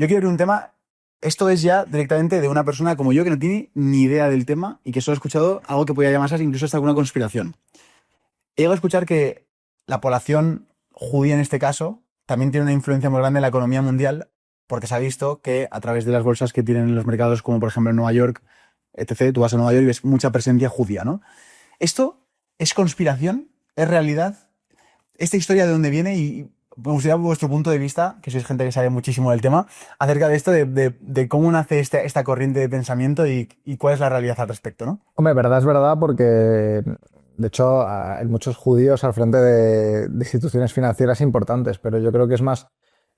yo quiero abrir un tema. Esto es ya directamente de una persona como yo que no tiene ni idea del tema y que solo ha escuchado algo que podría llamarse incluso hasta alguna conspiración. He llegado a escuchar que la población judía en este caso también tiene una influencia muy grande en la economía mundial porque se ha visto que a través de las bolsas que tienen en los mercados como por ejemplo en Nueva York, etc., tú vas a Nueva York y ves mucha presencia judía, ¿no? ¿Esto es conspiración? ¿Es realidad? ¿Esta historia de dónde viene? Y me gustaría vuestro punto de vista, que sois gente que sabe muchísimo del tema, acerca de esto, de cómo nace esta corriente de pensamiento y cuál es la realidad al respecto, ¿no? Hombre, verdad es verdad porque, de hecho, hay muchos judíos al frente de instituciones financieras importantes, pero yo creo que es más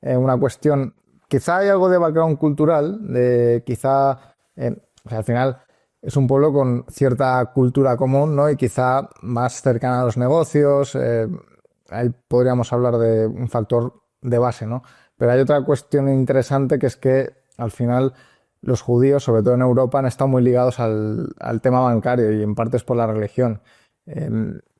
una cuestión, quizá hay algo de background cultural, o sea, al final es un pueblo con cierta cultura común, ¿no? Y quizá más cercana a los negocios, ahí podríamos hablar de un factor de base, ¿no? Pero hay otra cuestión interesante que es que al final los judíos, sobre todo en Europa, han estado muy ligados al tema bancario y en parte es por la religión.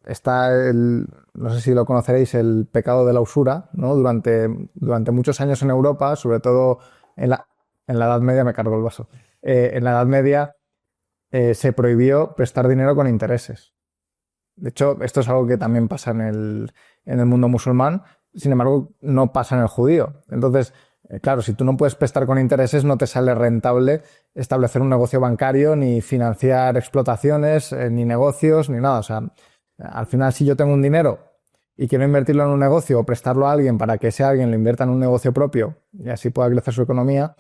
Está no sé si lo conoceréis, el pecado de la usura, ¿no? Durante muchos años en Europa, sobre todo en la Edad Media, me cargo el vaso, en la Edad Media se prohibió prestar dinero con intereses. De hecho, esto es algo que también pasa en el mundo musulmán, sin embargo, no pasa en el judío. Entonces, claro, si tú no puedes prestar con intereses, no te sale rentable establecer un negocio bancario, ni financiar explotaciones, ni negocios, ni nada. O sea, al final, si yo tengo un dinero y quiero invertirlo en un negocio o prestarlo a alguien para que ese alguien lo invierta en un negocio propio y así pueda crecer su economía,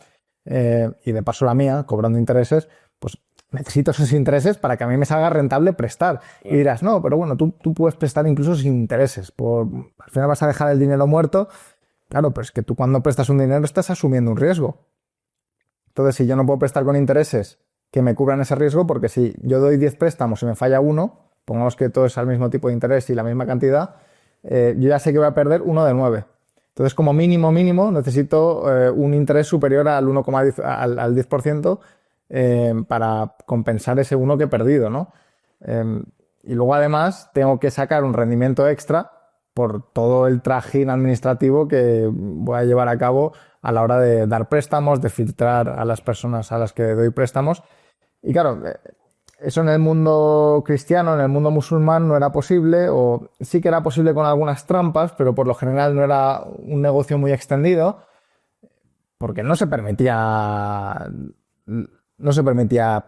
y de paso la mía, cobrando intereses, pues necesito esos intereses para que a mí me salga rentable prestar. Y dirás, no, pero bueno, tú puedes prestar incluso sin intereses. Al final vas a dejar el dinero muerto. Claro, pero es que tú cuando prestas un dinero estás asumiendo un riesgo. Entonces, si yo no puedo prestar con intereses que me cubran ese riesgo, porque si yo doy 10 préstamos y me falla uno, pongamos que todo es al mismo tipo de interés y la misma cantidad, yo ya sé que voy a perder uno de 9. Entonces, como mínimo, necesito un interés superior al 1,10, al 10%, para compensar ese uno que he perdido, ¿no? Y luego, además, tengo que sacar un rendimiento extra por todo el trajín administrativo que voy a llevar a cabo a la hora de dar préstamos, de filtrar a las personas a las que doy préstamos. Y claro, eso en el mundo cristiano, en el mundo musulmán no era posible, o sí que era posible con algunas trampas, pero por lo general no era un negocio muy extendido, porque no se permitía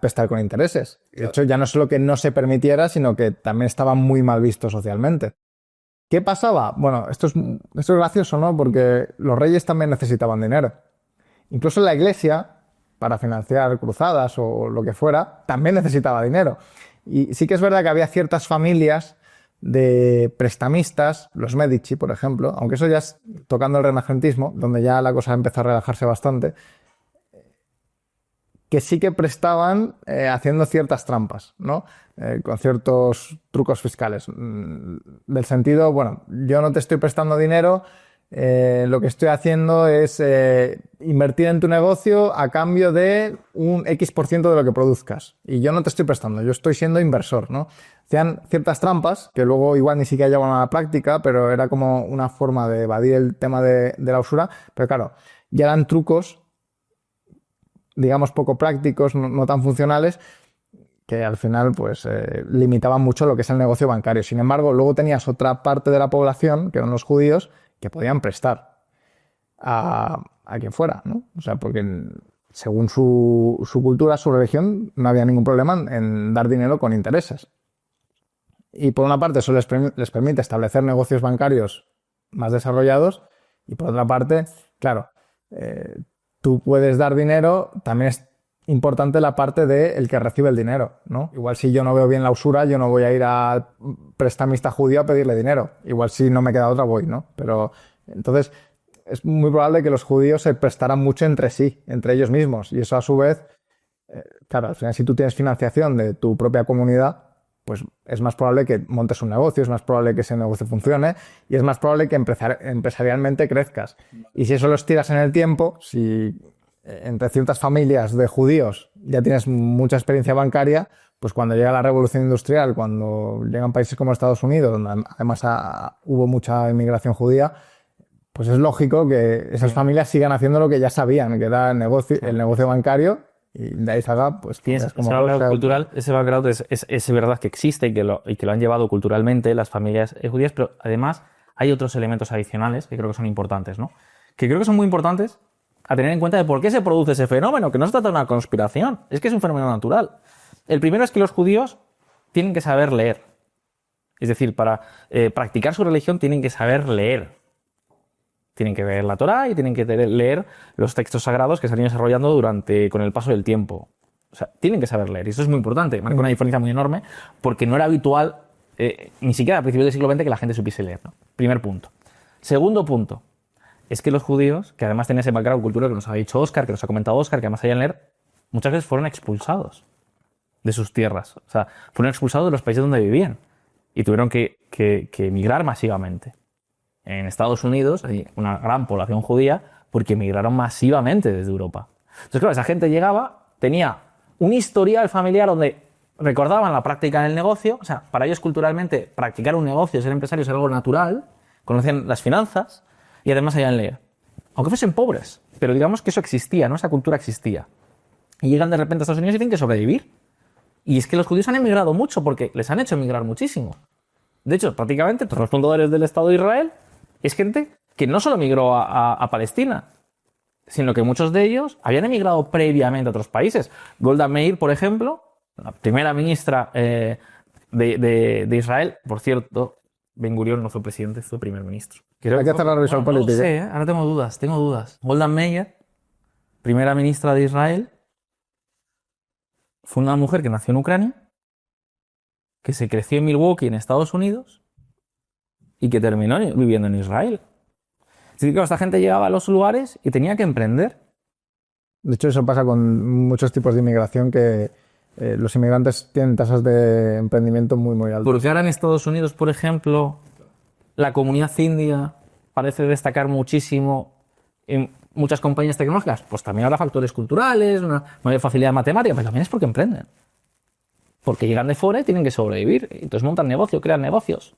prestar con intereses. De hecho, ya no solo que no se permitiera, sino que también estaba muy mal visto socialmente. ¿Qué pasaba? Bueno, esto es gracioso, ¿no? Porque los reyes también necesitaban dinero. Incluso la iglesia, para financiar cruzadas o lo que fuera, también necesitaba dinero. Y sí que es verdad que había ciertas familias de prestamistas, los Medici, por ejemplo, aunque eso ya es tocando el renacentismo, donde ya la cosa empezó a relajarse bastante, que sí que prestaban haciendo ciertas trampas, ¿no? Con ciertos trucos fiscales. Del sentido, bueno, yo no te estoy prestando dinero, lo que estoy haciendo es invertir en tu negocio a cambio de un X% de lo que produzcas. Y yo no te estoy prestando, yo estoy siendo inversor, ¿no? Hacían ciertas trampas, que luego igual ni siquiera llevaban a la práctica, pero era como una forma de evadir el tema de la usura. Pero claro, ya eran trucos, digamos, poco prácticos, no tan funcionales, que al final pues limitaban mucho lo que es el negocio bancario. Sin embargo, luego tenías otra parte de la población, que eran los judíos, que podían prestar a quien fuera, ¿no? O sea, porque según su cultura, su religión, no había ningún problema en dar dinero con intereses. Y por una parte eso les permite establecer negocios bancarios más desarrollados y por otra parte, claro, tú puedes dar dinero, también es importante la parte del que recibe el dinero, ¿no? Igual si yo no veo bien la usura, yo no voy a ir al prestamista judío a pedirle dinero. Igual si no me queda otra, voy, ¿no? Pero entonces es muy probable que los judíos se prestaran mucho entre sí, entre ellos mismos. Y eso a su vez, claro, al final si tú tienes financiación de tu propia comunidad, pues es más probable que montes un negocio, es más probable que ese negocio funcione y es más probable que empresarialmente crezcas. Y si eso lo estiras en el tiempo, si entre ciertas familias de judíos ya tienes mucha experiencia bancaria, pues cuando llega la revolución industrial, cuando llegan países como Estados Unidos, donde además hubo mucha inmigración judía, pues es lógico que esas familias sigan haciendo lo que ya sabían, que era el negocio bancario, y de ahí salga, pues, Tienes es ese como background cultural, ese background es verdad que existe y que lo han llevado culturalmente las familias judías, pero además hay otros elementos adicionales que creo que son importantes, ¿no? Que creo que son muy importantes a tener en cuenta de por qué se produce ese fenómeno, que no se trata de una conspiración, es que es un fenómeno natural. El primero es que los judíos tienen que saber leer. Es decir, para practicar su religión tienen que saber leer. Tienen que leer la Torá y tienen que leer los textos sagrados que se han ido desarrollando con el paso del tiempo. O sea, tienen que saber leer. Y eso es muy importante. Marca una diferencia muy enorme porque no era habitual, ni siquiera a principios del siglo XX, que la gente supiese leer, ¿no? Primer punto. Segundo punto. Es que los judíos, que además tienen ese background cultural que nos ha dicho Óscar, que nos ha comentado Óscar, que además sabían leer, muchas veces fueron expulsados de sus tierras. O sea, fueron expulsados de los países donde vivían. Y tuvieron que emigrar masivamente. En Estados Unidos hay una gran población judía porque emigraron masivamente desde Europa. Entonces, claro, esa gente llegaba, tenía un historial familiar donde recordaban la práctica del negocio. O sea, para ellos culturalmente practicar un negocio, ser empresarios era algo natural, conocían las finanzas y además sabían leer. Aunque fuesen pobres, pero digamos que eso existía, ¿no? Esa cultura existía. Y llegan de repente a Estados Unidos y tienen que sobrevivir. Y es que los judíos han emigrado mucho porque les han hecho emigrar muchísimo. De hecho, prácticamente todos los fundadores del Estado de Israel es gente que no solo emigró a Palestina, sino que muchos de ellos habían emigrado previamente a otros países. Golda Meir, por ejemplo, la primera ministra de Israel, por cierto, Ben Gurión no fue presidente, fue primer ministro. Hay que hacer la revisión política. No sé, ahora tengo dudas. Golda Meir, primera ministra de Israel, fue una mujer que nació en Ucrania, que se creció en Milwaukee, en Estados Unidos, y que terminó viviendo en Israel. Es decir, que esta gente llegaba a los lugares y tenía que emprender. De hecho, eso pasa con muchos tipos de inmigración, que los inmigrantes tienen tasas de emprendimiento muy, muy altas. Porque ahora en Estados Unidos, por ejemplo, la comunidad india parece destacar muchísimo en muchas compañías tecnológicas. Pues también habrá factores culturales, una mayor facilidad matemática, pero también es porque emprenden. Porque llegan de fuera y tienen que sobrevivir. Entonces montan negocio, crean negocios.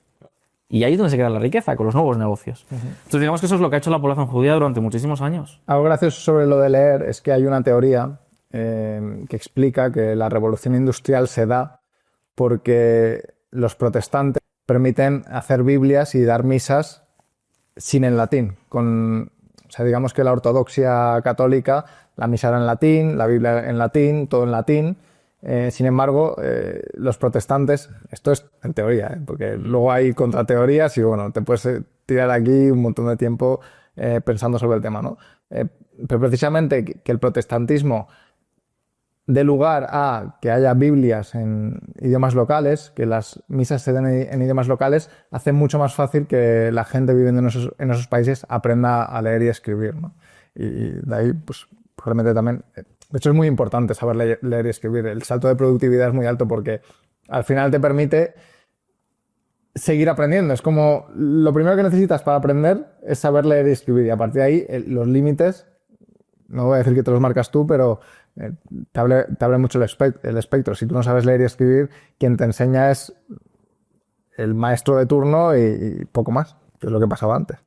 Y ahí es donde se crea la riqueza, con los nuevos negocios. Entonces digamos que eso es lo que ha hecho la población judía durante muchísimos años. Algo gracioso sobre lo de leer es que hay una teoría que explica que la revolución industrial se da porque los protestantes permiten hacer Biblias y dar misas sin el latín. O sea, digamos que la ortodoxia católica, la misa era en latín, la Biblia en latín, todo en latín. Sin embargo, los protestantes, esto es en teoría, porque luego hay contrateorías y bueno, te puedes tirar aquí un montón de tiempo pensando sobre el tema, ¿no? Pero precisamente que el protestantismo dé lugar a que haya Biblias en idiomas locales, que las misas se den en idiomas locales, hace mucho más fácil que la gente viviendo en esos países aprenda a leer y escribir, ¿no? Y de ahí, pues, probablemente también... De hecho, es muy importante saber leer y escribir. El salto de productividad es muy alto porque al final te permite seguir aprendiendo. Es como lo primero que necesitas para aprender es saber leer y escribir. Y a partir de ahí, los límites, no voy a decir que te los marcas tú, pero te abre mucho el espectro. Si tú no sabes leer y escribir, quien te enseña es el maestro de turno y poco más, que es lo que pasaba antes.